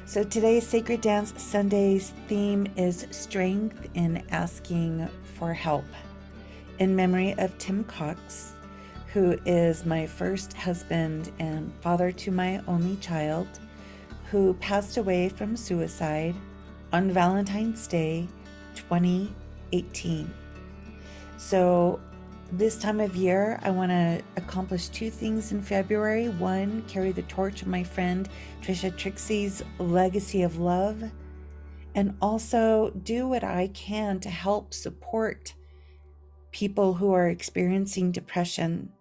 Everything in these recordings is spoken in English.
So today's Sacred Dance Sunday's theme is strength in asking for help. In memory of Tim Cox, who is my first husband and father to my only child, who passed away from suicide on Valentine's Day, 2018. So this time of year, I want to accomplish two things in February. One, carry the torch of my friend Trisha Trixie's legacy of love, and also do what I can to help support people who are experiencing depression.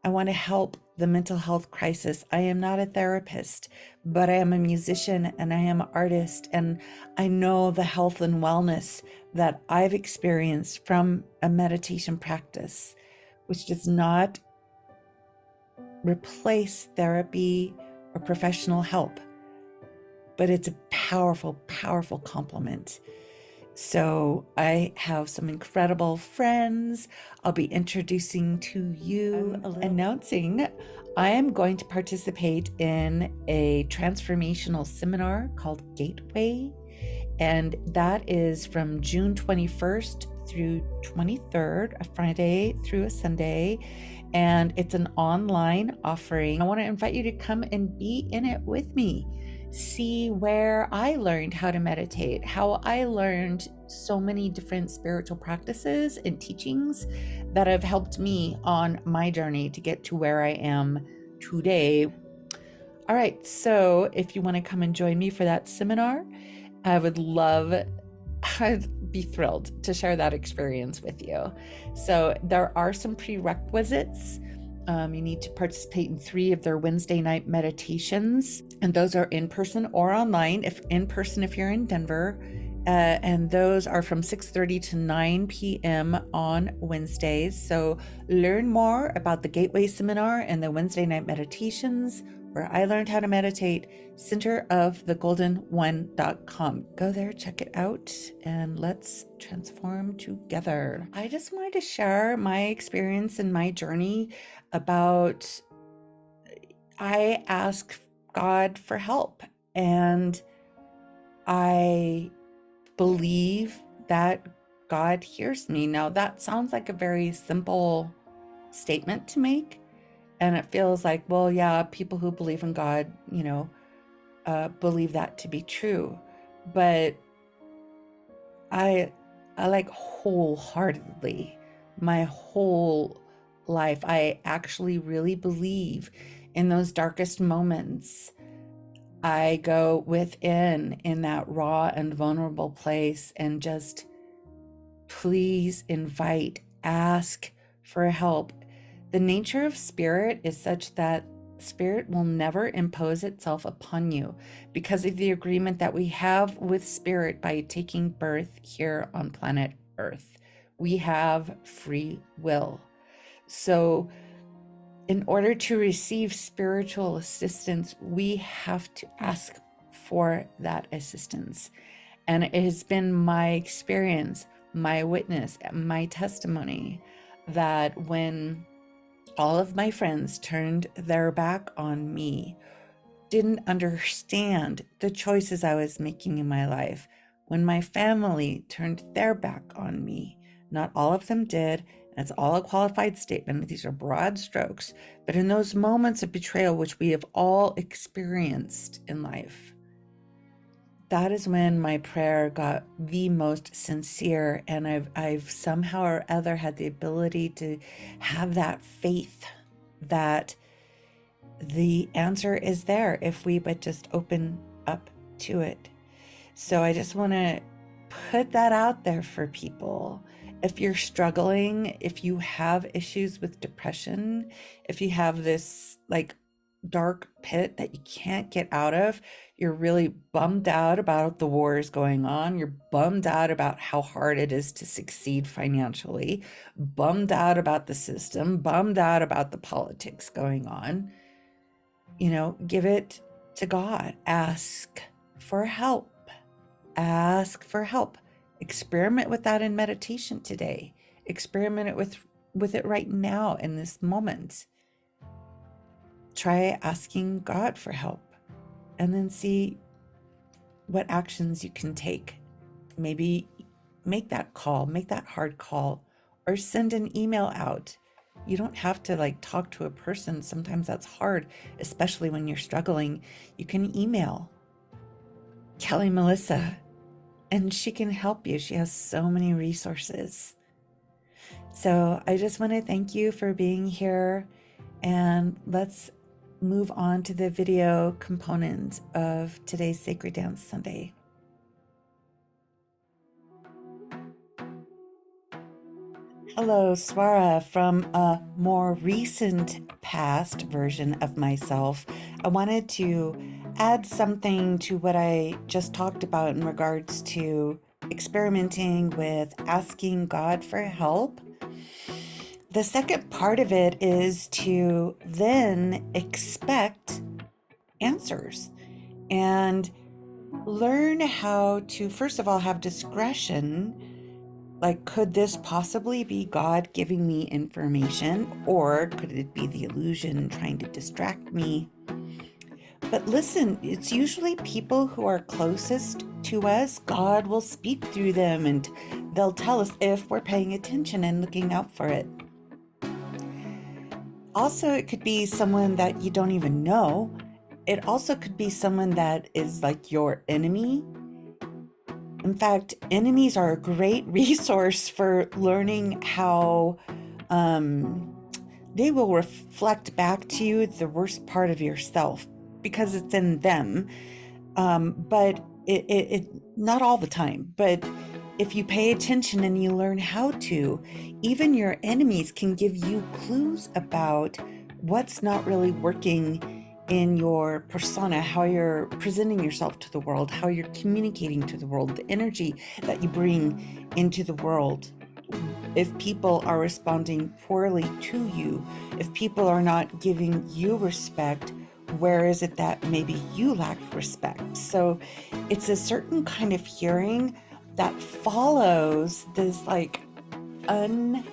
I want to help the mental health crisis. I am not a therapist, but I am a musician and I am an artist, and I know the health and wellness that I've experienced from a meditation practice, which does not replace therapy or professional help, but it's a powerful, powerful complement. So I have some incredible friends I'll be introducing to you, announcing I am going to participate in a transformational seminar called Gateway, and that is from June 21st through 23rd, a Friday through a Sunday, and it's an online offering. I want to invite you to come and be in it with me. See where I learned how to meditate, how I learned so many different spiritual practices and teachings that have helped me on my journey to get to where I am today. All right, so if you want to come and join me for that seminar, I'd be thrilled to share that experience with you. So there are some prerequisites. You need to participate in 3 of their Wednesday night meditations, and those are in person or online. If in person, if you're in Denver, and those are from 6:30 to 9 p.m. on Wednesdays. So learn more about the Gateway Seminar and the Wednesday night meditations, where I learned how to meditate, centerofthegoldenone.com. Go there, check it out, and let's transform together. I just wanted to share my experience and my journey about I ask God for help, and I believe that God hears me. Now, that sounds like a very simple statement to make, and it feels like, well, yeah, people who believe in God, believe that to be true. But I like wholeheartedly, my whole life, I actually really believe in those darkest moments, I go within in that raw and vulnerable place and just please invite, ask for help. The nature of spirit is such that spirit will never impose itself upon you because of the agreement that we have with spirit by taking birth here on planet Earth. We have free will. So in order to receive spiritual assistance, we have to ask for that assistance. And it has been my experience, my witness, my testimony that when all of my friends turned their back on me, didn't understand the choices I was making in my life, when my family turned their back on me, not all of them did, and it's all a qualified statement, these are broad strokes, but in those moments of betrayal, which we have all experienced in life, that is when my prayer got the most sincere, and I've somehow or other had the ability to have that faith that the answer is there if we but just open up to it. So I just want to put that out there for people. If you're struggling, if you have issues with depression, if you have this like dark pit that you can't get out of, you're really bummed out about the wars going on, you're bummed out about how hard it is to succeed financially, bummed out about the system, bummed out about the politics going on, give it to God. Ask for help. Ask for help. Experiment with that in meditation today. Experiment it with it right now in this moment. Try asking God for help and then see what actions you can take. Maybe make that call, make that hard call, or send an email out. You don't have to like talk to a person. Sometimes that's hard, especially when you're struggling. You can email Kelly Melissa and she can help you. She has so many resources. So I just want to thank you for being here, and let's move on to the video component of today's Sacred Dance Sunday. Hello, Swara. From a more recent past version of myself, I wanted to add something to what I just talked about in regards to experimenting with asking God for help. The second part of it is to then expect answers and learn how to, first of all, have discretion. Like, could this possibly be God giving me information, or could it be the illusion trying to distract me? But listen, it's usually people who are closest to us. God will speak through them and they'll tell us if we're paying attention and looking out for it. Also, it could be someone that you don't even know. It also could be someone that is like your enemy. In fact, enemies are a great resource for learning how they will reflect back to you the worst part of yourself because it's in them. But it not all the time, but if you pay attention and you learn how to, even your enemies can give you clues about what's not really working in your persona, how you're presenting yourself to the world, how you're communicating to the world, the energy that you bring into the world. If people are responding poorly to you, if people are not giving you respect, where is it that maybe you lack respect? So it's a certain kind of hearing that follows this like unwavering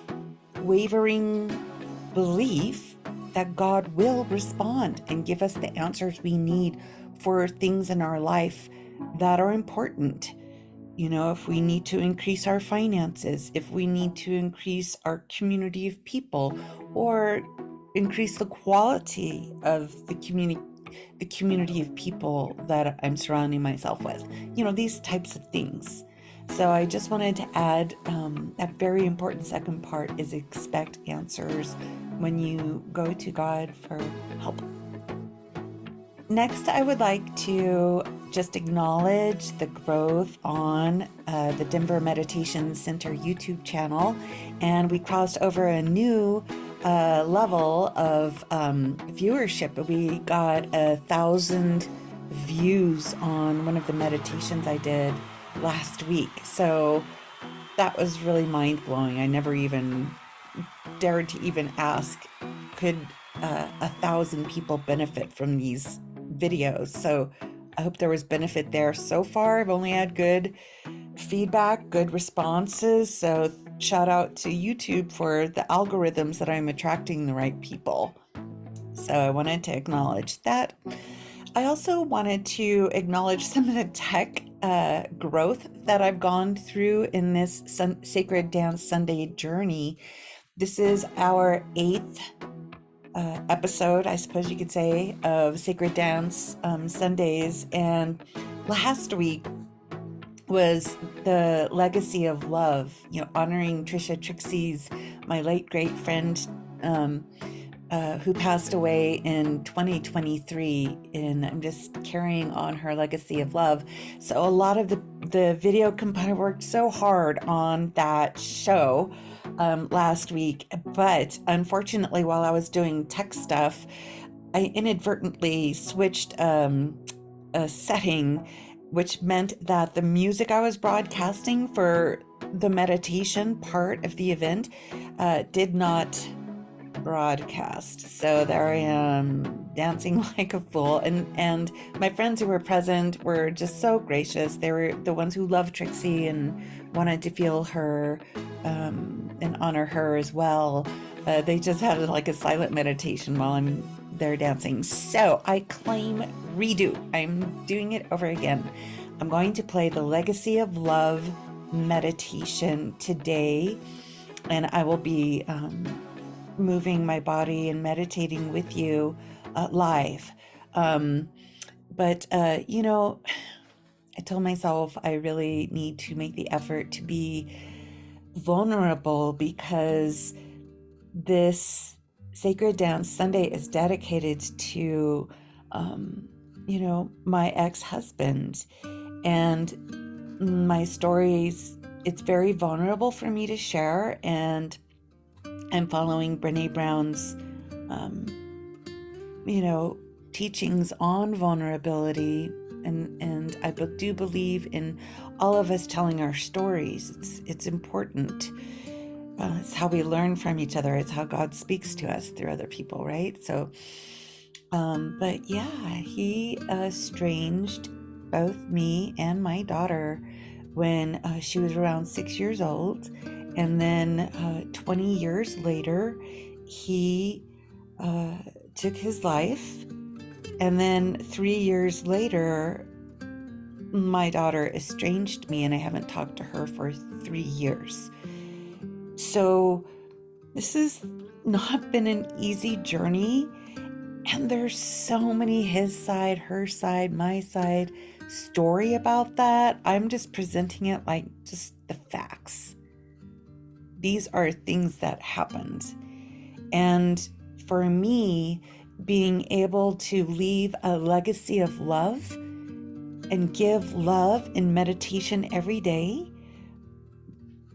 belief that God will respond and give us the answers we need for things in our life that are important. You know, if we need to increase our finances, if we need to increase our community of people, or increase the quality of the community of people that I'm surrounding myself with, you know, these types of things. So I just wanted to add that very important second part is expect answers when you go to God for help. Next, I would like to just acknowledge the growth on the Denver Meditation Center YouTube channel. And we crossed over a new level of viewership. We got 1,000 views on one of the meditations I did last week. So that was really mind-blowing. I never even dared to even ask, could 1,000 people benefit from these videos? So I hope there was benefit there. So far, I've only had good feedback, good responses. So shout out to YouTube for the algorithms that I'm attracting the right people. So I wanted to acknowledge that. I also wanted to acknowledge some of the tech growth that I've gone through in this Sacred Dance Sunday journey. This is our 8th episode, I suppose you could say, of Sacred Dance Sundays. And last week was the legacy of love, you know, honoring Trisha Trixie's, my late great friend, who passed away in 2023, and I'm just carrying on her legacy of love. So a lot of the video component worked so hard on that show last week, but unfortunately, while I was doing tech stuff, I inadvertently switched a setting, which meant that the music I was broadcasting for the meditation part of the event did not broadcast. So there I am dancing like a fool, and my friends who were present were just so gracious. They were the ones who loved Trixie and wanted to feel her and honor her as well. They just had like a silent meditation while I'm there dancing. So I claim redo. I'm doing it over again. I'm going to play the Legacy of Love meditation today, and I will be moving my body and meditating with you live. But I told myself I really need to make the effort to be vulnerable because this Sacred Dance Sunday is dedicated to, my ex-husband. And my stories, it's very vulnerable for me to share. And I'm following Brene Brown's, teachings on vulnerability. And I do believe in all of us telling our stories. It's important. It's how we learn from each other. It's how God speaks to us through other people, right? So, but yeah, he estranged both me and my daughter when she was around 6 years old. And then 20 years later, he took his life. And then 3 years later, my daughter estranged me, and I haven't talked to her for 3 years. So this has not been an easy journey. And there's so many his side, her side, my side story about that. I'm just presenting it like just the facts. These are things that happened. And for me, being able to leave a legacy of love and give love in meditation every day,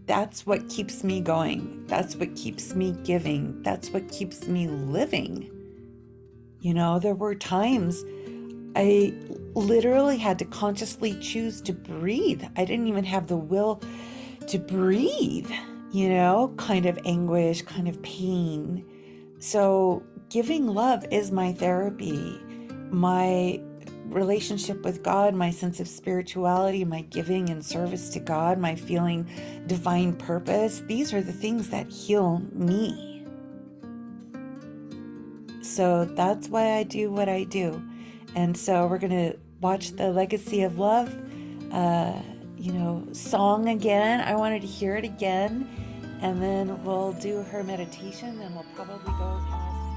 that's what keeps me going. That's what keeps me giving. That's what keeps me living. There were times I literally had to consciously choose to breathe. I didn't even have the will to breathe, kind of anguish, kind of pain. So giving love is my therapy, my relationship with God, my sense of spirituality, my giving and service to God, my feeling divine purpose. These are the things that heal me. So that's why I do what I do. And so we're going to watch the Legacy of Love, song again. I wanted to hear it again. And then we'll do her meditation, and we'll probably go past